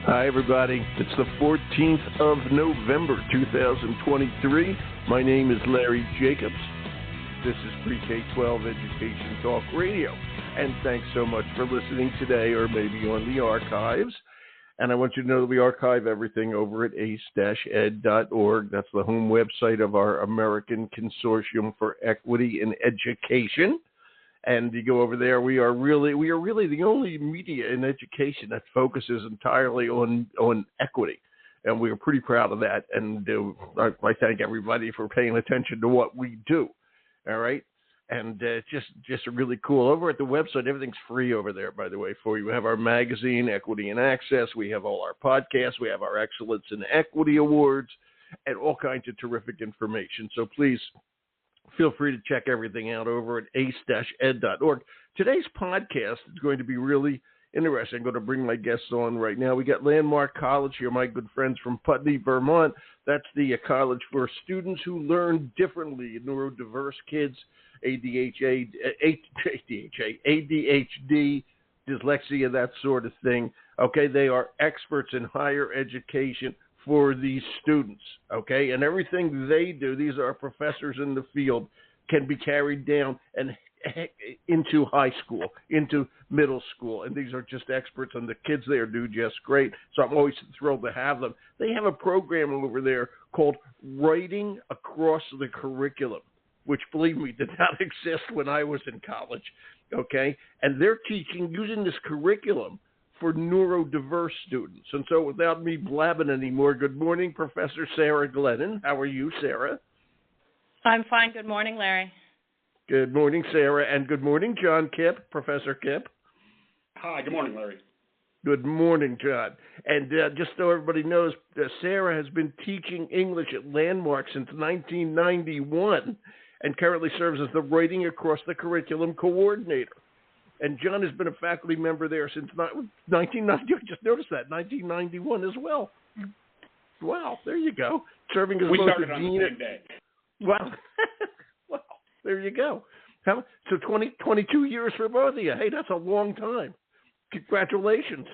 Hi, everybody. It's the 14th of November, 2023. My name is Larry Jacobs. This is Pre-K-12 Education Talk Radio. And thanks so much for listening today or maybe on the archives. And I want you to know that we archive everything over at ace-ed.org. That's the home website of our American Consortium for Equity in Education. And you go over there, we are really the only media in education that focuses entirely on equity. And we are pretty proud of that. And I thank everybody for paying attention to what we do. All right. And just really cool. Over at the website, everything's free over there, by the way, for you. We have our magazine, Equity and Access. We have all our podcasts. We have our Excellence in Equity Awards and all kinds of terrific information. So please feel free to check everything out over at ace-ed.org. Today's podcast is going to be really interesting. I'm going to bring my guests on right now. We got Landmark College here, my good friends from Putney, Vermont. That's the college for students who learn differently, neurodiverse kids, ADHD, dyslexia, that sort of thing. Okay, they are experts in higher education for these students, okay? And everything they do, these are professors in the field, can be carried down and into high school, into middle school. And these are just experts, and the kids there do just great. So I'm always thrilled to have them. They have a program over there called Writing Across the Curriculum, which, believe me, did not exist when I was in college, okay? And they're teaching using this curriculum for neurodiverse students. And so without me blabbing anymore, good morning, Professor Sara Glennon. How are you, Sara? I'm fine. Good morning, Larry. Good morning, Sara. And good morning, John Kipp, Professor Kipp. Hi, good morning, Larry. Good morning, John. And just so everybody knows, Sara has been teaching English at Landmark since 1991 and currently serves as the Writing Across the Curriculum coordinator. And John has been a faculty member there since 1990. I just noticed that, 1991 as well. Wow, there you go. Serving as we both started the on dean. the same day. Wow. Well, there you go. So 22 years for both of you. Hey, that's a long time. Congratulations.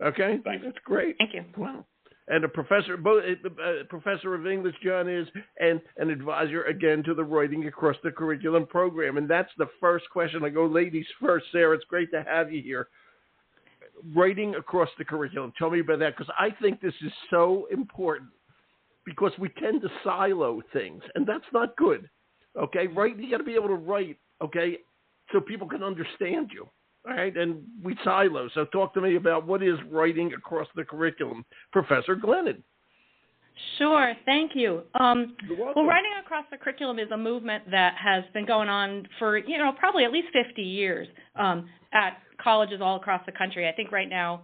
Okay? Thanks. That's great. Thank you. Wow. And a professor, both professor of English, John is, and an advisor, again, to the Writing Across the Curriculum program. And that's the first question. I go ladies first. Sara, it's great to have you here. Writing Across the Curriculum. Tell me about that, because I think this is so important, because we tend to silo things, and that's not good. Okay? You got to be able to write, okay, so people can understand you. All right, and we silo. So talk to me about what is Writing Across the Curriculum, Professor Glennon. Sure, thank you. You're welcome. Well, Writing Across the Curriculum is a movement that has been going on for, probably at least 50 years at colleges all across the country. I think right now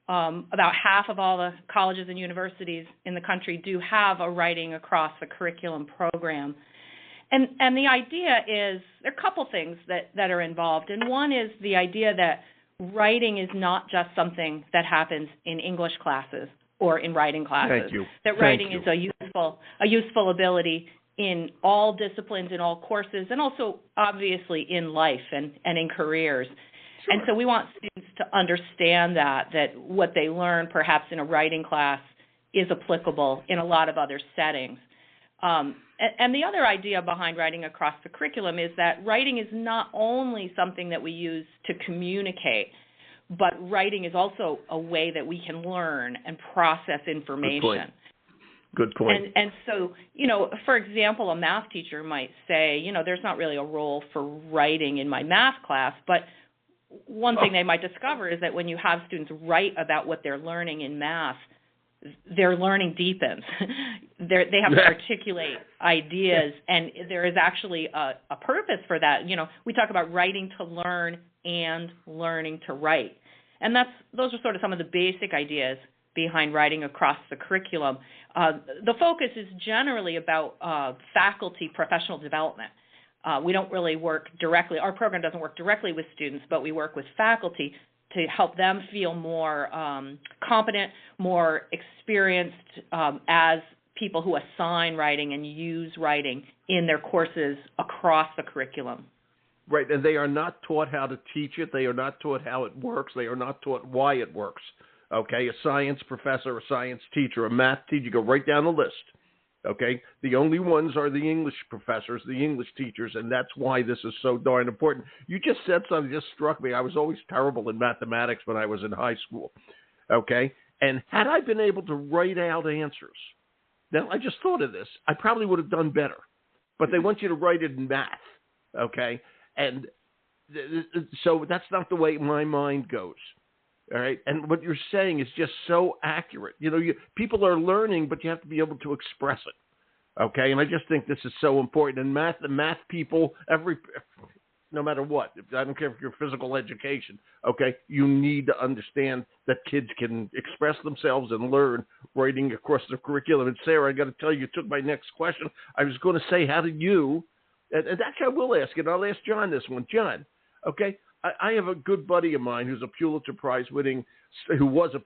about half of all the colleges and universities in the country do have a Writing Across the Curriculum program. And the idea is, there are a couple things that are involved. And one is the idea that writing is not just something that happens in English classes or in writing classes. Thank you. That writing is a useful ability in all disciplines, in all courses, and also obviously in life and in careers. Sure. And so we want students to understand that what they learn perhaps in a writing class is applicable in a lot of other settings. And the other idea behind Writing Across the Curriculum is that writing is not only something that we use to communicate, but writing is also a way that we can learn and process information. Good point. And so, for example, a math teacher might say, there's not really a role for writing in my math class, but one thing they might discover is that when you have students write about what they're learning in math, their learning deepens. They have to articulate ideas, and there is actually a purpose for that. We talk about writing to learn and learning to write. And those are sort of some of the basic ideas behind Writing Across the Curriculum. The focus is generally about faculty professional development. We don't really work directly. Our program doesn't work directly with students, but we work with faculty to help them feel more competent, more experienced as people who assign writing and use writing in their courses across the curriculum. Right, and they are not taught how to teach it. They are not taught how it works. They are not taught why it works. Okay, a science professor, a science teacher, a math teacher, you go right down the list. Okay, the only ones are the English professors, the English teachers, and that's why this is so darn important. You just said something that just struck me. I was always terrible in mathematics when I was in high school. Okay, and had I been able to write out answers, now I just thought of this, I probably would have done better. But they want you to write it in math. Okay, and so that's not the way my mind goes. All right, and what you're saying is just so accurate. You know, people are learning, but you have to be able to express it. Okay, and I just think this is so important. And the math people, no matter what, I don't care if you're physical education. Okay, you need to understand that kids can express themselves and learn writing across the curriculum. And Sarah, I got to tell you, you took my next question. I was going to say, how did you? And actually, I will ask it. I'll ask John this one. John, okay. I have a good buddy of mine who was a Pulitzer Prize winning writer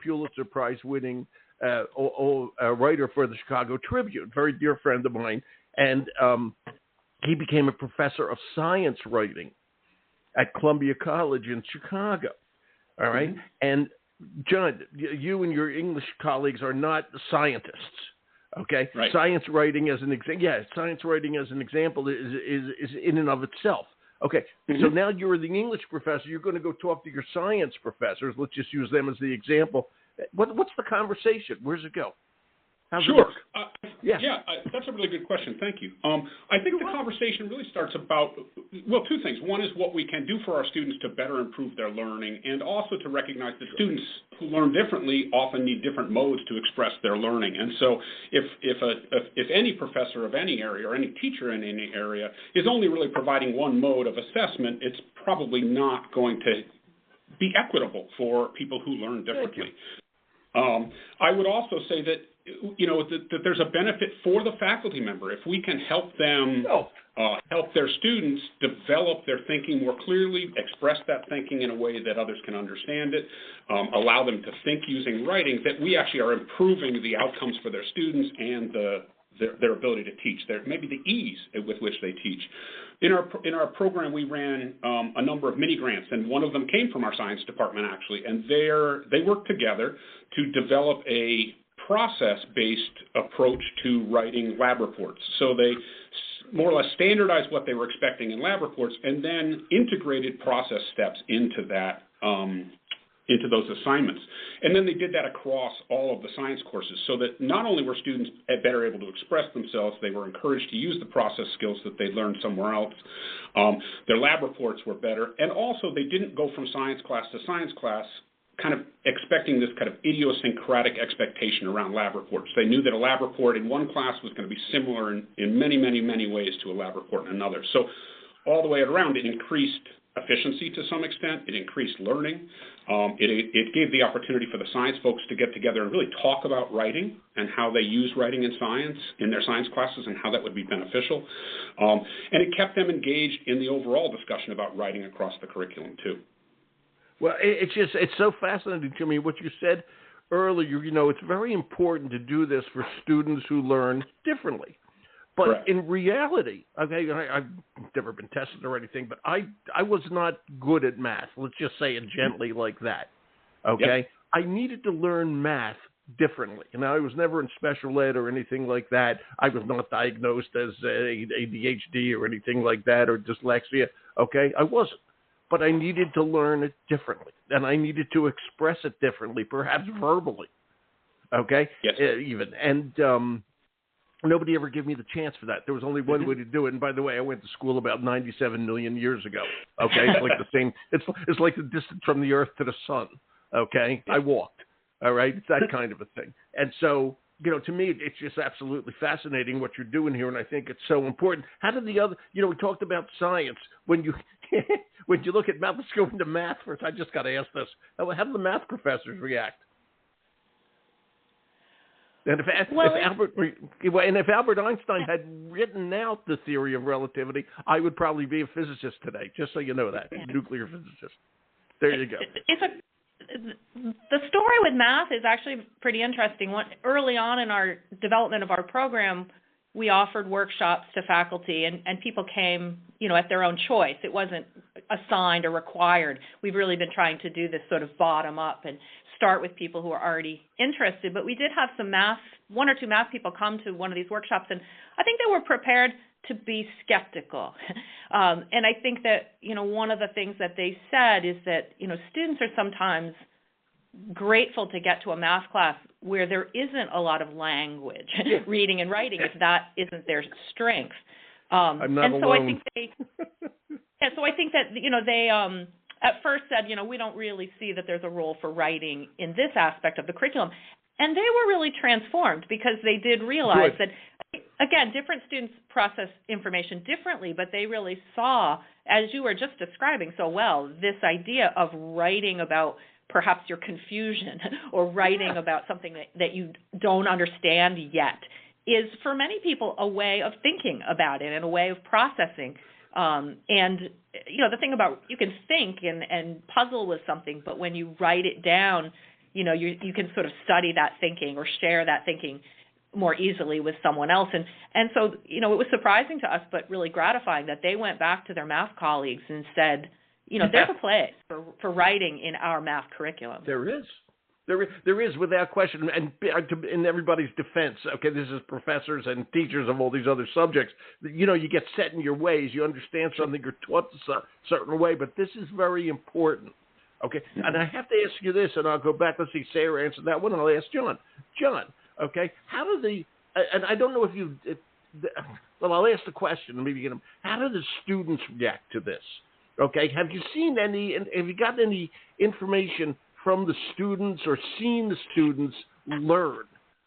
for the Chicago Tribune, very dear friend of mine, and he became a professor of science writing at Columbia College in Chicago. All right, and John, you and your English colleagues are not scientists. Okay, right. Science writing as an example is in and of itself. Okay, so now you're the English professor. You're going to go talk to your science professors. Let's just use them as the example. What's the conversation? Where's it go? How's it Sure. work? That's a really good question. Thank you. I think the conversation really starts about, well, two things. One is what we can do for our students to better improve their learning, and also to recognize that students who learn differently often need different modes to express their learning. And so if any professor of any area or any teacher in any area is only really providing one mode of assessment, it's probably not going to be equitable for people who learn differently. I would also say that that there's a benefit for the faculty member if we can help them help their students develop their thinking more clearly, express that thinking in a way that others can understand it, allow them to think using writing, that we actually are improving the outcomes for their students and their ability to teach, maybe the ease with which they teach. In our program, we ran a number of mini grants, and one of them came from our science department, actually, and they worked together to develop a process-based approach to writing lab reports. So they more or less standardized what they were expecting in lab reports, and then integrated process steps into that into those assignments. And then they did that across all of the science courses, so that not only were students better able to express themselves, they were encouraged to use the process skills that they'd learned somewhere else. Their lab reports were better, and also they didn't go from science class to science class kind of expecting this kind of idiosyncratic expectation around lab reports. They knew that a lab report in one class was going to be similar in many, many, many ways to a lab report in another. So all the way around, it increased efficiency to some extent. It increased learning. It gave the opportunity for the science folks to get together and really talk about writing and how they use writing in science in their science classes and how that would be beneficial. And it kept them engaged in the overall discussion about writing across the curriculum too. Well, it's so fascinating to me what you said earlier. It's very important to do this for students who learn differently. But Correct. In reality, okay, I've never been tested or anything, but I was not good at math. Let's just say it gently like that. Okay, Yep. I needed to learn math differently. And I was never in special ed or anything like that. I was not diagnosed as ADHD or anything like that or dyslexia. Okay, I wasn't. But I needed to learn it differently, and I needed to express it differently, perhaps verbally. Okay, yes. Even and. Nobody ever gave me the chance for that. There was only one way to do it. And by the way, I went to school about 97 million years ago. Okay, it's like the same. It's like the distance from the Earth to the sun. Okay, I walked. All right, it's that kind of a thing. And so, to me, it's just absolutely fascinating what you're doing here, and I think it's so important. How did the other? We talked about science. When you look at math, let's go into math first. I just got to ask this: how do the math professors react? And if Albert Einstein had written out the theory of relativity, I would probably be a physicist today. Just so you know that, nuclear physicist. There you go. The story with math is actually pretty interesting. Early on in our development of our program, we offered workshops to faculty, and people came, at their own choice. It wasn't assigned or required. We've really been trying to do this sort of bottom up, and start with people who are already interested. But we did have one or two math people come to one of these workshops, and I think they were prepared to be skeptical. And I think that, one of the things that they said is that, students are sometimes grateful to get to a math class where there isn't a lot of language, reading and writing, if that isn't their strength. I'm not alone. So I think that, they at first said, we don't really see that there's a role for writing in this aspect of the curriculum. And they were really transformed because they did realize that, again, different students process information differently, but they really saw, as you were just describing so well, this idea of writing about perhaps your confusion or writing about something that you don't understand yet is, for many people, a way of thinking about it and a way of processing. And, the thing about you can think and puzzle with something, but when you write it down, you can sort of study that thinking or share that thinking more easily with someone else. And so, it was surprising to us, but really gratifying that they went back to their math colleagues and said, there's a place for writing in our math curriculum. There is. There is, without question, and in everybody's defense, okay, this is professors and teachers of all these other subjects, you get set in your ways, you understand something, you're taught a certain way, but this is very important, okay? And I have to ask you this, and I'll go back, let's see, Sarah answered that one, and I'll ask John. John, okay, how do and I don't know if well, I'll ask the question, and maybe get them, how do the students react to this? Okay, have you gotten any information from the students or seen the students learn,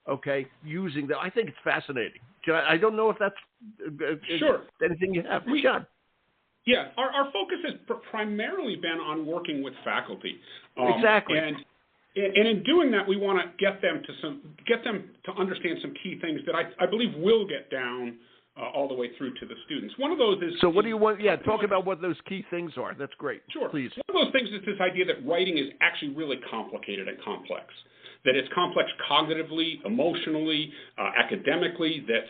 okay, using that? I think it's fascinating. I don't know if that's sure. anything you have. John. Yeah, our focus has primarily been on working with faculty. Exactly. And in doing that, we want to get them to understand some key things that I believe will get down all the way through to the students. One of those is... So what do you want? Yeah, talk about what those key things are. That's great. Sure. Please. One of those things is this idea that writing is actually really complicated and complex, that it's complex cognitively, emotionally, academically, that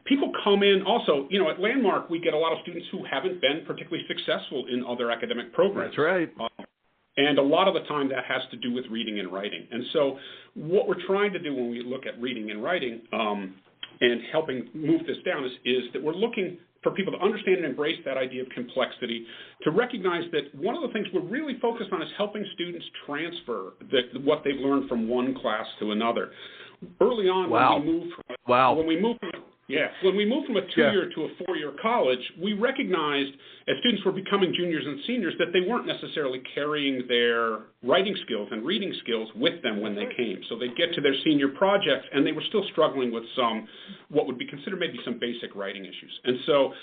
people come in also, at Landmark, we get a lot of students who haven't been particularly successful in other academic programs. That's right. And a lot of the time that has to do with reading and writing. And so what we're trying to do when we look at reading and writing and helping move this down is that we're looking for people to understand and embrace that idea of complexity, to recognize that one of the things we're really focused on is helping students transfer what they've learned from one class to another. Early on, when we moved from a 2-year to a 4-year college, we recognized as students were becoming juniors and seniors that they weren't necessarily carrying their writing skills and reading skills with them when they came. So they'd get to their senior projects and they were still struggling with what would be considered maybe some basic writing issues. And so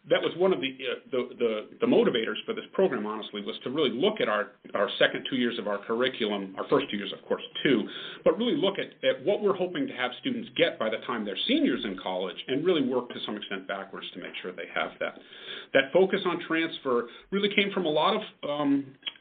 that was one of the motivators for this program, honestly, was to really look at our second 2 years of our curriculum, our first 2 years, of course, too, but really look at what we're hoping to have students get by the time they're seniors in college and really work to some extent backwards to make sure they have that. That focus on transfer really came from a lot of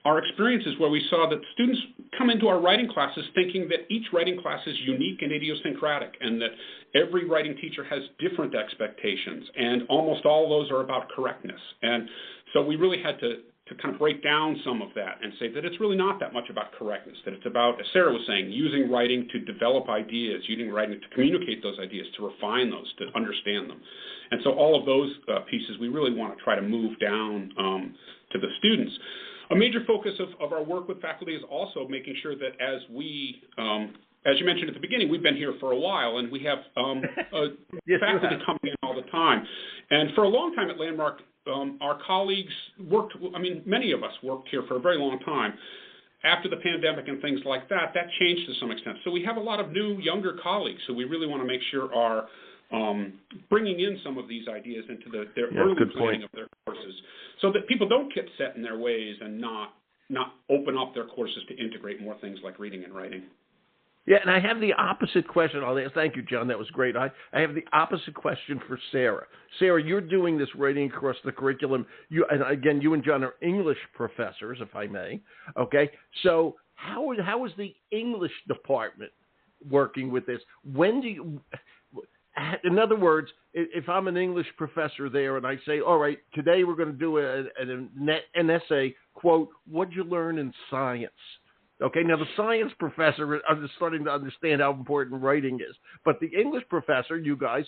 our experiences where we saw that students come into our writing classes thinking that each writing class is unique and idiosyncratic and that every writing teacher has different expectations, and almost all of those are about correctness. And so we really had to kind of break down some of that and say that it's really not that much about correctness, that it's about, as Sara was saying, using writing to develop ideas, using writing to communicate those ideas, to refine those, to understand them. And so all of those pieces we really want to try to move down to the students. A major focus of our work with faculty is also making sure that as you mentioned at the beginning, we've been here for a while, and we have faculty coming in all the time. And for a long time at Landmark, our colleagues many of us worked here for a very long time. After the pandemic and things like that, that changed to some extent. So we have a lot of new, younger colleagues who we really want to make sure are bringing in some of these ideas into their early planning of their courses, so that people don't get set in their ways and not open up their courses to integrate more things like reading and writing. Yeah, and I have the opposite question. Thank you, John. That was great. I have the opposite question for Sara. Sara, you're doing this writing across the curriculum. You and John are English professors, if I may. Okay, so how is the English department working with this? In other words, if I'm an English professor there and I say, all right, today we're going to do an essay, quote, what'd you learn in science? Okay, now the science professor is starting to understand how important writing is, but the English professor, you guys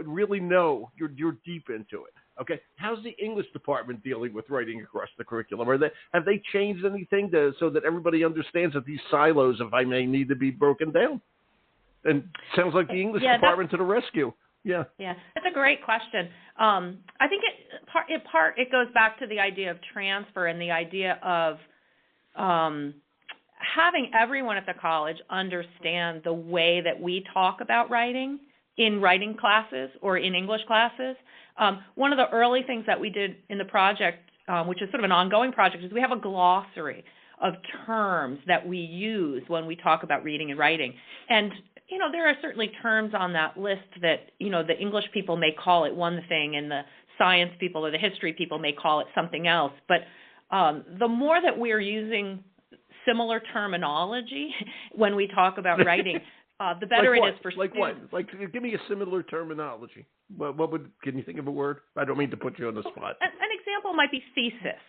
really know you're deep into it. Okay, how's the English department dealing with writing across the curriculum? Have they changed anything so that everybody understands that these silos, if I may, need to be broken down? And sounds like the English department to the rescue. Yeah, that's a great question. I think it goes back to the idea of transfer and the idea of having everyone at the college understand the way that we talk about writing in writing classes or in English classes. One of the early things that we did in the project, which is sort of an ongoing project, is we have a glossary of terms that we use when we talk about reading and writing. And, there are certainly terms on that list that, the English people may call it one thing and the science people or the history people may call it something else. But the more that we're using similar terminology when we talk about writing, the better it is for students. Like what? Give me a similar terminology. Can you think of a word? I don't mean to put you on the spot. An example might be thesis,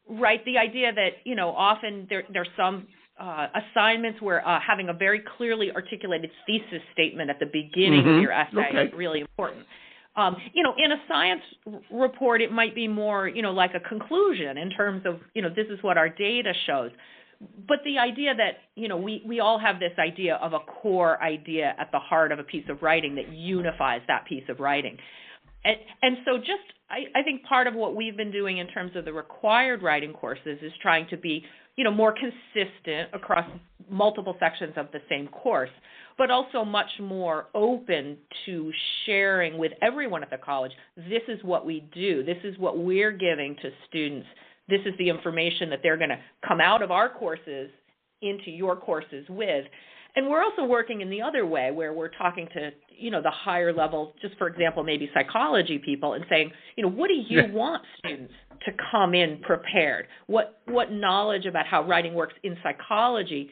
right? The idea that, often there's some assignments where having a very clearly articulated thesis statement at the beginning of your essay is really important. In a science report, it might be more, like a conclusion in terms of, this is what our data shows. But the idea that, we all have this idea of a core idea at the heart of a piece of writing that unifies that piece of writing. And so I think part of what we've been doing in terms of the required writing courses is trying to be, more consistent across multiple sections of the same course, but also much more open to sharing with everyone at the college. This is what we do. This is what we're giving to students. This is the information that they're going to come out of our courses into your courses with. And we're also working in the other way where we're talking to, the higher level, just for example, maybe psychology people and saying, what do you want students to come in prepared? What knowledge about how writing works in psychology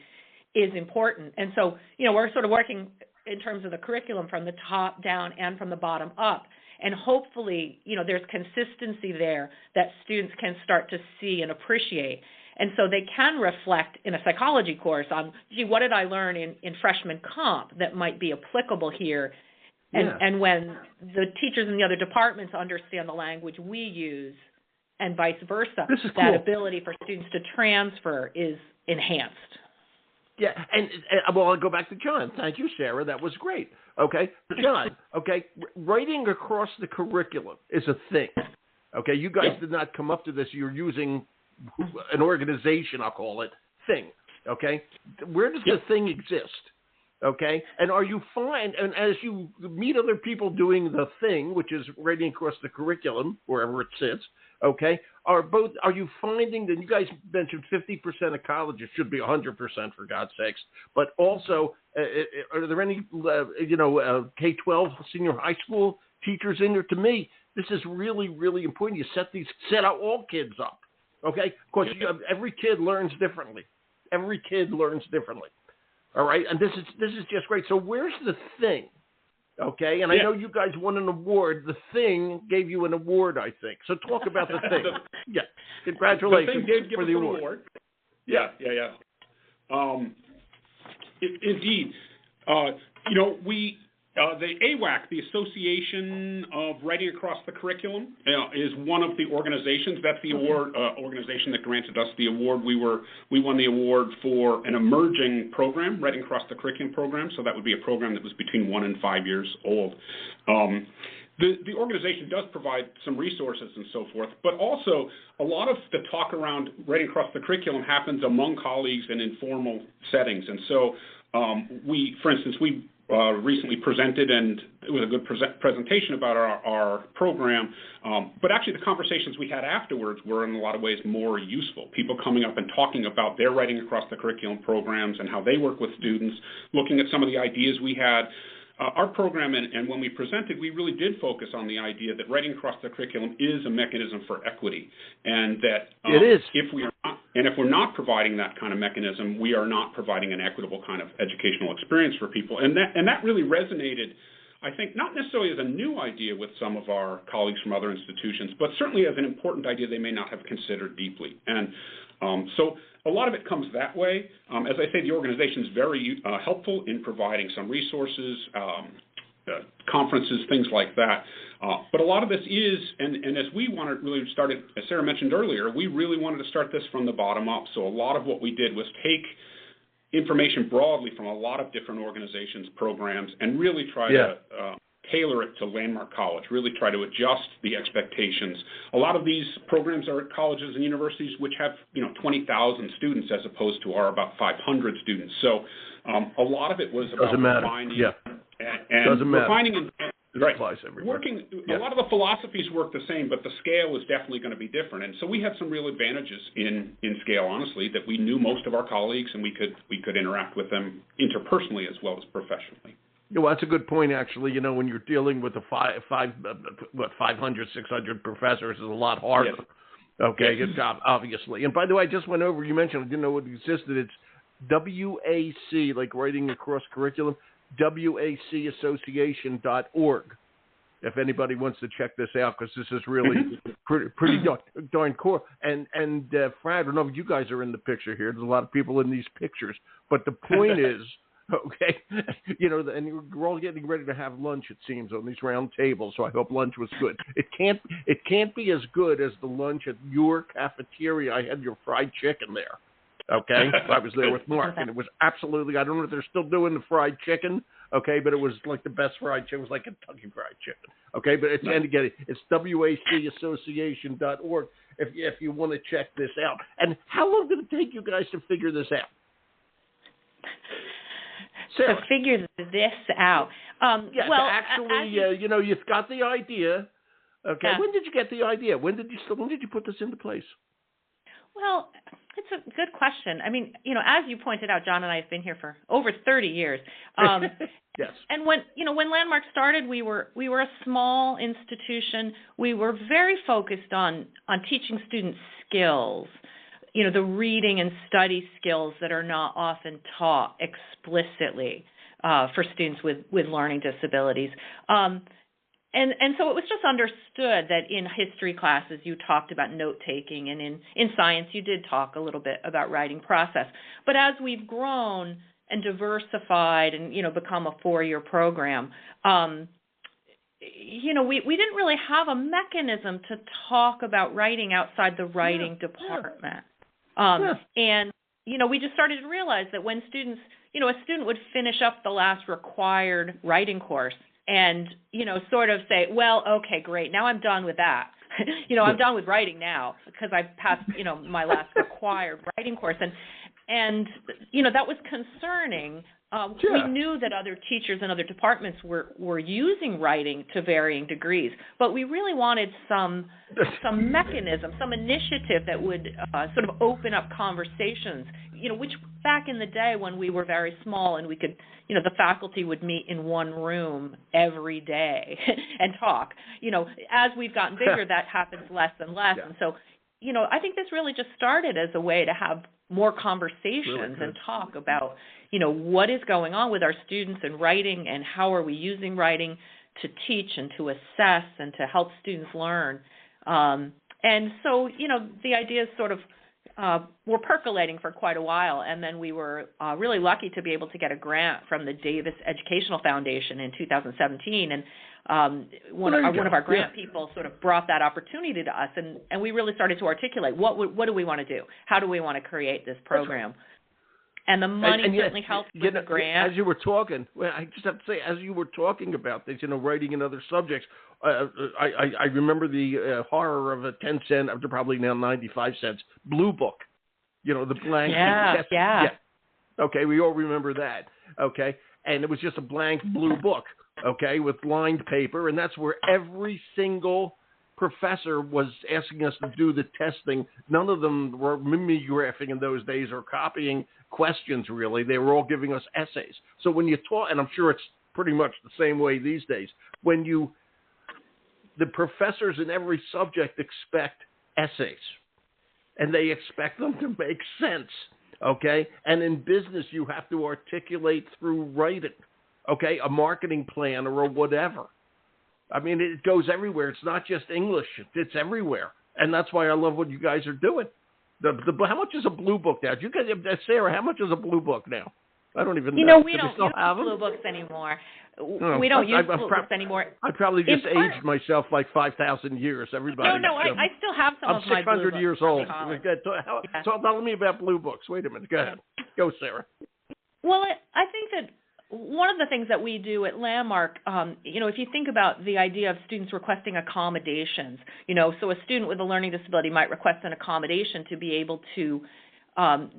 is important? And so, we're sort of working in terms of the curriculum from the top down and from the bottom up. And hopefully, there's consistency there that students can start to see and appreciate. And so they can reflect in a psychology course on, what did I learn in freshman comp that might be applicable here? And when the teachers in the other departments understand the language we use and vice versa, that ability for students to transfer is enhanced. Yeah, and I'll go back to John. Thank you, Sara. That was great. Okay, John, writing across the curriculum is a thing. Okay, you guys did not come up to this. You're using an organization, I'll call it, thing. Okay, where does the thing exist? Okay, and are you fine? And as you meet other people doing the thing, which is writing across the curriculum, wherever it sits, okay, are you finding that you guys mentioned 50% of colleges should be 100% for God's sakes, but also are there any K-12 senior high school teachers in there? To me, this is really, really important. You set out all kids up, okay? Because every kid learns differently. Every kid learns differently. All right, and this is just great. So where's the thing? Okay, and I know you guys won an award. The thing gave you an award, I think. So talk about the thing. Congratulations for the award. Yeah. Indeed. We the AWAC, the Association of Writing Across the Curriculum, is one of the organizations. That's the award organization that granted us the award. We won the award for an emerging program, Writing Across the Curriculum program. So that would be a program that was between 1 and 5 years old. The organization does provide some resources and so forth, but also a lot of the talk around writing across the curriculum happens among colleagues in informal settings. And so for instance, we recently presented, and it was a good presentation about our program, but actually the conversations we had afterwards were in a lot of ways more useful. People coming up and talking about their writing across the curriculum programs and how they work with students, looking at some of the ideas we had. Our program, and when we presented, we really did focus on the idea that writing across the curriculum is a mechanism for equity, and that it is. If we're not providing that kind of mechanism, we are not providing an equitable kind of educational experience for people, and that really resonated, I think, not necessarily as a new idea with some of our colleagues from other institutions, but certainly as an important idea they may not have considered deeply. And so a lot of it comes that way. As I say, the organization is very helpful in providing some resources, conferences, things like that. But a lot of this is, and as we want to really start it, as Sara mentioned earlier, we really wanted to start this from the bottom up. So a lot of what we did was take information broadly from a lot of different organizations, programs, and really try to tailor it to Landmark College, really try to adjust the expectations. A lot of these programs are at colleges and universities which have, 20,000 students as opposed to our about 500 students. So a lot of it was about refining and refining and right. Working, a lot of the philosophies work the same, but the scale is definitely going to be different. And so we had some real advantages in scale, honestly, that we knew most of our colleagues and we could interact with them interpersonally as well as professionally. Well, that's a good point, actually. When you're dealing with the 500, 600 professors, is a lot harder. Yes. Okay, yes. Good job, obviously. And by the way, I just went over, you mentioned, I didn't know it existed. It's WAC, like writing across curriculum, wacassociation.org, if anybody wants to check this out, because this is really pretty darn cool. And Fran, I don't know if you guys are in the picture here. There's a lot of people in these pictures. But the point is, okay, and we're all getting ready to have lunch, it seems, on these round tables, so I hope lunch was good. It can't be as good as the lunch at your cafeteria. I had your fried chicken there. Okay, I was there with Mark, and it was absolutely, I don't know if they're still doing the fried chicken, okay, but it was like the best fried chicken. It was like Kentucky Fried Chicken, okay, but it's, and again, it's wacassociation.org if you want to check this out. And how long did it take you guys to figure this out? Sara. To figure this out. Well, actually, you've got the idea, okay. When did you get the idea? When did you put this into place? Well, it's a good question. I mean, as you pointed out, John and I have been here for over 30 years. Yes. And when Landmark started, we were a small institution. We were very focused on teaching students skills, the reading and study skills that are not often taught explicitly for students with learning disabilities. And so it was just understood that in history classes you talked about note-taking, and in science you did talk a little bit about writing process. But as we've grown and diversified and, become a 4-year program, we didn't really have a mechanism to talk about writing outside the writing department. And, we just started to realize that when students, a student would finish up the last required writing course, and, sort of say, well, okay, great, now I'm done with that. I'm done with writing now because I've passed, my last required writing course. And that was concerning. We knew that other teachers and other departments were using writing to varying degrees, but we really wanted some mechanism, some initiative that would sort of open up conversations, which back in the day when we were very small and we could, the faculty would meet in one room every day and talk. As we've gotten bigger, that happens less and less. And so, I think this really just started as a way to have more conversations and talk about, what is going on with our students in writing and how are we using writing to teach and to assess and to help students learn. And so, the ideas sort of were percolating for quite a while, and then we were really lucky to be able to get a grant from the Davis Educational Foundation in 2017, and one of our grant people sort of brought that opportunity to us, and we really started to articulate what do we want to do? How do we want to create this program? And the money certainly helped with the grant. As you were talking, I just have to say, as you were talking about this, writing in other subjects, I remember the horror of a 10-cent, up to probably now 95 cents, blue book. The blank. Yeah. Okay, we all remember that. Okay, and it was just a blank blue book. Okay, with lined paper, and that's where every single professor was asking us to do the testing. None of them were mimeographing in those days or copying questions, really. They were all giving us essays. So when you talk, and I'm sure it's pretty much the same way these days, the professors in every subject expect essays, and they expect them to make sense, okay? And in business, you have to articulate through writing, okay, a marketing plan or a whatever. I mean, it goes everywhere. It's not just English. It's everywhere. And that's why I love what you guys are doing. How much is a blue book now? You guys, Sarah, how much is a blue book now? I don't even know. You know, we Do don't still use have blue them? books anymore. No, we don't use blue books anymore. I probably just aged myself like 5,000 years. Everybody. No, I still have some of my blue books. I'm 600 years old. Yeah. So tell me about blue books. Wait a minute. Go ahead. Go, Sarah. Well, I think that one of the things that we do at Landmark, if you think about the idea of students requesting accommodations, so a student with a learning disability might request an accommodation to be able to,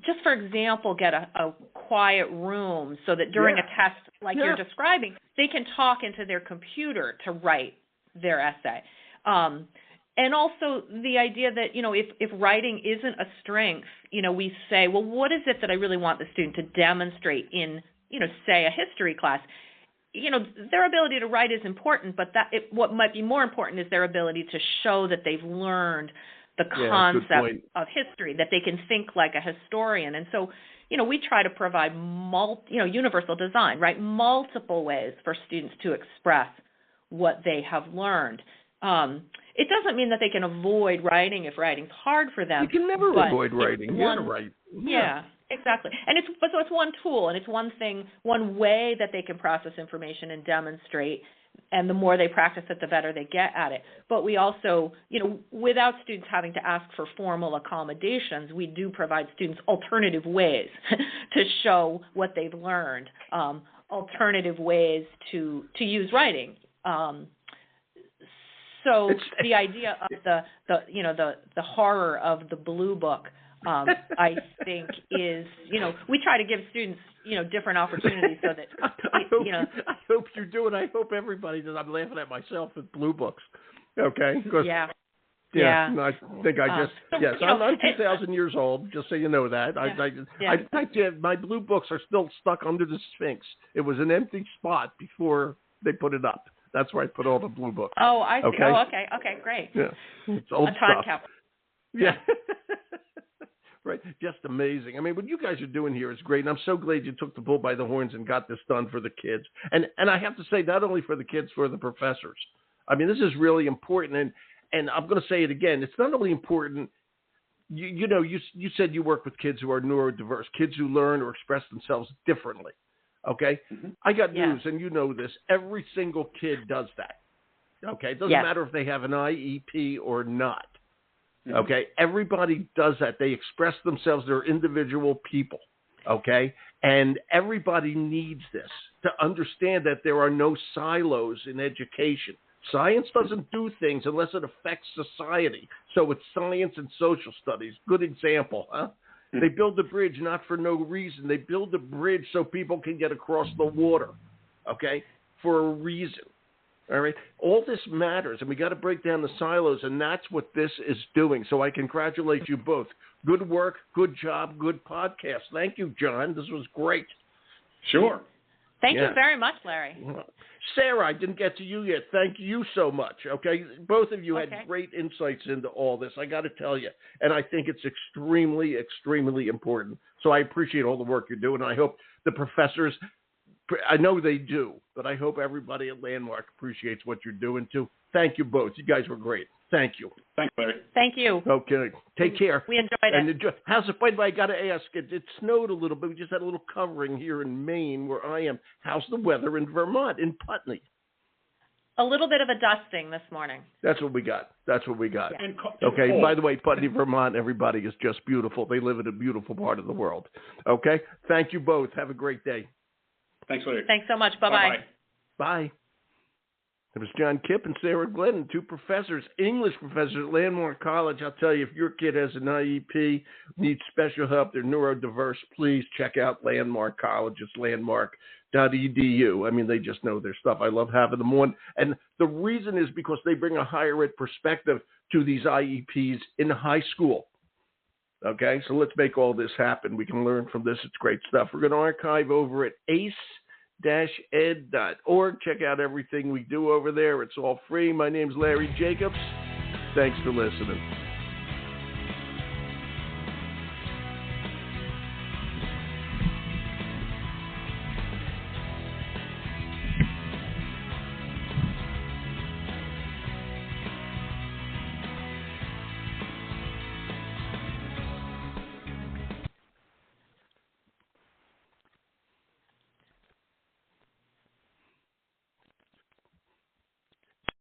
just for example, get a quiet room so that during a test like you're describing, they can talk into their computer to write their essay. And also the idea that, if writing isn't a strength, we say, well, what is it that I really want the student to demonstrate in, say a history class? Their ability to write is important, but what might be more important is their ability to show that they've learned the concept of history, that they can think like a historian. And so, we try to provide universal design, right? Multiple ways for students to express what they have learned. It doesn't mean that they can avoid writing if writing's hard for them. You can never avoid writing. You gotta write. Yeah, exactly. And it's one tool, and it's one way that they can process information and demonstrate. And the more they practice it, the better they get at it. But we also, without students having to ask for formal accommodations, we do provide students alternative ways to show what they've learned, alternative ways to use writing. So the idea of the horror of the blue book, I think is, we try to give students, different opportunities so that, I hope you do, and I hope everybody does. I'm laughing at myself with blue books. Okay. Yeah. I think I'm 2,000 years old, just so you know that. My blue books are still stuck under the Sphinx. It was an empty spot before they put it up. That's where I put all the blue books. Oh, I see. Okay? Oh, okay, great. Yeah, it's old stuff. Cap. Yeah. Right, just amazing. I mean, what you guys are doing here is great, and I'm so glad you took the bull by the horns and got this done for the kids. And I have to say, not only for the kids, for the professors. I mean, this is really important, and I'm going to say it again. It's not only important. You said you work with kids who are neurodiverse, kids who learn or express themselves differently. Okay, I got news, and you know this. Every single kid does that. Okay, it doesn't matter if they have an IEP or not. Okay, everybody does that. They express themselves. They're individual people. Okay, and everybody needs this to understand that there are no silos in education. Science doesn't do things unless it affects society. So it's science and social studies. Good example, huh? They build a bridge not for no reason. They build a bridge so people can get across the water, okay, for a reason. All right? All this matters, and we got to break down the silos, and that's what this is doing. So I congratulate you both. Good work, good job, good podcast. Thank you, John. This was great. Sure. Thank you very much, Larry. Sarah, I didn't get to you yet. Thank you so much, okay? Both of you had great insights into all this, I got to tell you. And I think it's extremely, extremely important. So I appreciate all the work you're doing. I hope the professors, I know they do, but I hope everybody at Landmark appreciates what you're doing, too. Thank you both. You guys were great. Thank you. Thanks, Larry. Thank you. Okay. Take care. We enjoyed it. And how's it? By the way, I got to ask, it snowed a little bit. We just had a little covering here in Maine where I am. How's the weather in Vermont, in Putney? A little bit of a dusting this morning. That's what we got. Yeah. Yeah. Okay. By the way, Putney, Vermont, everybody is just beautiful. They live in a beautiful part of the world. Okay. Thank you both. Have a great day. Thanks, Larry. Thanks so much. Bye-bye. Bye. It was John Kipp and Sara Glennon, two professors, English professors at Landmark College. I'll tell you, if your kid has an IEP, needs special help, they're neurodiverse, please check out Landmark College. It's landmark.edu. I mean, they just know their stuff. I love having them on. And the reason is because they bring a higher ed perspective to these IEPs in high school. Okay, so let's make all this happen. We can learn from this. It's great stuff. We're going to archive over at ace-ed.org. Check out everything we do over there. It's all free. My name's Larry Jacobs. Thanks for listening.